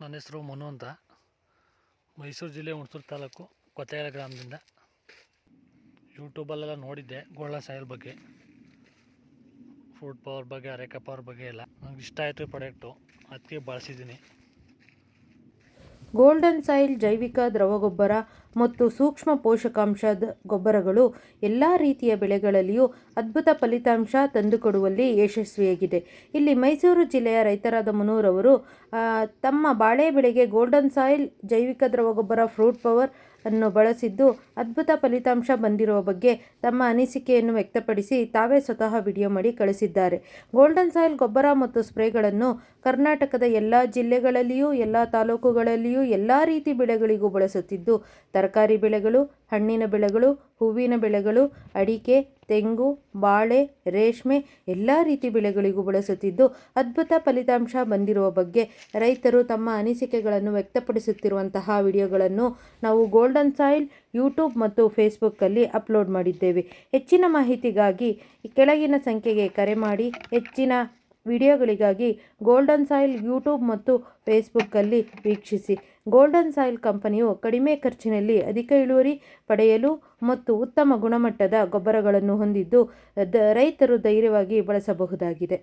ನನ್ನ ಹೆಸರು ಮನು ಅಂತ. ಮೈಸೂರು ಜಿಲ್ಲೆ ಹುಣಸೂರು ತಾಲೂಕು ಕೊತ್ತೆಗೆರೆ ಗ್ರಾಮದಿಂದ. ಯೂಟ್ಯೂಬಲ್ಲೆಲ್ಲ ನೋಡಿದ್ದೆ ಗೋಲ್ಡನ್ ಸಾಯಿಲ್ ಬಗ್ಗೆ, ಫ್ರೂಟ್ ಪವರ್ ಬಗ್ಗೆ, ಅರೆಕ ಪವರ್ ಬಗ್ಗೆ ಎಲ್ಲ. ನನಗೆ ಇಷ್ಟ ಆಯಿತು ಈ ಪ್ರಾಡಕ್ಟು, ಅದಕ್ಕೆ ಬಳಸಿದ್ದೀನಿ. ಗೋಲ್ಡನ್ ಸಾಯಿಲ್ ಜೈವಿಕ ದ್ರವಗೊಬ್ಬರ ಮತ್ತು ಸೂಕ್ಷ್ಮ ಪೋಷಕಾಂಶದ ಗೊಬ್ಬರಗಳು ಎಲ್ಲ ರೀತಿಯ ಬೆಳೆಗಳಲ್ಲಿಯೂ ಅದ್ಭುತ ಫಲಿತಾಂಶ ತಂದುಕೊಡುವಲ್ಲಿ ಯಶಸ್ವಿಯಾಗಿದೆ. ಇಲ್ಲಿ ಮೈಸೂರು ಜಿಲ್ಲೆಯ ರೈತರಾದ ಮನೂರವರು ತಮ್ಮ ಬಾಳೆ ಬೆಳೆಗೆ ಗೋಲ್ಡನ್ ಸಾಯಿಲ್ ಜೈವಿಕ ದ್ರವಗೊಬ್ಬರ ಫ್ರೂಟ್ ಪವರ್ ಅನ್ನು ಬಳಸಿದ್ದು ಅದ್ಭುತ ಫಲಿತಾಂಶ ಬಂದಿರುವ ಬಗ್ಗೆ ತಮ್ಮ ಅನಿಸಿಕೆಯನ್ನು ವ್ಯಕ್ತಪಡಿಸಿ ತಾವೇ ಸ್ವತಃ ವಿಡಿಯೋ ಮಾಡಿ ಕಳಿಸಿದ್ದಾರೆ. ಗೋಲ್ಡನ್ ಸಾಯಿಲ್ ಗೊಬ್ಬರ ಮತ್ತು ಸ್ಪ್ರೇಗಳನ್ನು ಕರ್ನಾಟಕದ ಎಲ್ಲ ಜಿಲ್ಲೆಗಳಲ್ಲಿಯೂ ಎಲ್ಲ ತಾಲೂಕುಗಳಲ್ಲಿಯೂ ಎಲ್ಲ ರೀತಿ ಬೆಳೆಗಳಿಗೂ ಬಳಸುತ್ತಿದ್ದು, ತರಕಾರಿ ಬೆಳೆಗಳು, ಹಣ್ಣಿನ ಬೆಳೆಗಳು, ಹೂವಿನ ಬೆಳೆಗಳು, ಅಡಿಕೆ, ತೆಂಗು, ಬಾಳೆ, ರೇಷ್ಮೆ ಎಲ್ಲ ರೀತಿ ಬೆಳೆಗಳಿಗೂ ಬಳಸುತ್ತಿದ್ದು ಅದ್ಭುತ ಫಲಿತಾಂಶ ಬಂದಿರುವ ಬಗ್ಗೆ ರೈತರು ತಮ್ಮ ಅನಿಸಿಕೆಗಳನ್ನು ವ್ಯಕ್ತಪಡಿಸುತ್ತಿರುವಂತಹ ವಿಡಿಯೋಗಳನ್ನು ನಾವು ಗೋಲ್ಡನ್ ಸಾಯಿಲ್ ಯೂಟ್ಯೂಬ್ ಮತ್ತು ಫೇಸ್ಬುಕ್ಕಲ್ಲಿ ಅಪ್ಲೋಡ್ ಮಾಡಿದ್ದೇವೆ. ಹೆಚ್ಚಿನ ಮಾಹಿತಿಗಾಗಿ ಕೆಳಗಿನ ಸಂಖ್ಯೆಗೆ ಕರೆ ಮಾಡಿ. ಹೆಚ್ಚಿನ ವಿಡಿಯೋಗಳಿಗಾಗಿ ಗೋಲ್ಡನ್ ಸಾಯಿಲ್ ಯೂಟ್ಯೂಬ್ ಮತ್ತು ಫೇಸ್ಬುಕ್ಕಲ್ಲಿ ವೀಕ್ಷಿಸಿ. ಗೋಲ್ಡನ್ ಸಾಯಿಲ್ ಕಂಪನಿಯು ಕಡಿಮೆ ಖರ್ಚಿನಲ್ಲಿ ಅಧಿಕ ಇಳುವರಿ ಪಡೆಯಲು ಮತ್ತು ಉತ್ತಮ ಗುಣಮಟ್ಟದ ಗೊಬ್ಬರಗಳನ್ನು ಹೊಂದಿದ್ದು ರೈತರು ಧೈರ್ಯವಾಗಿ ಬಳಸಬಹುದಾಗಿದೆ.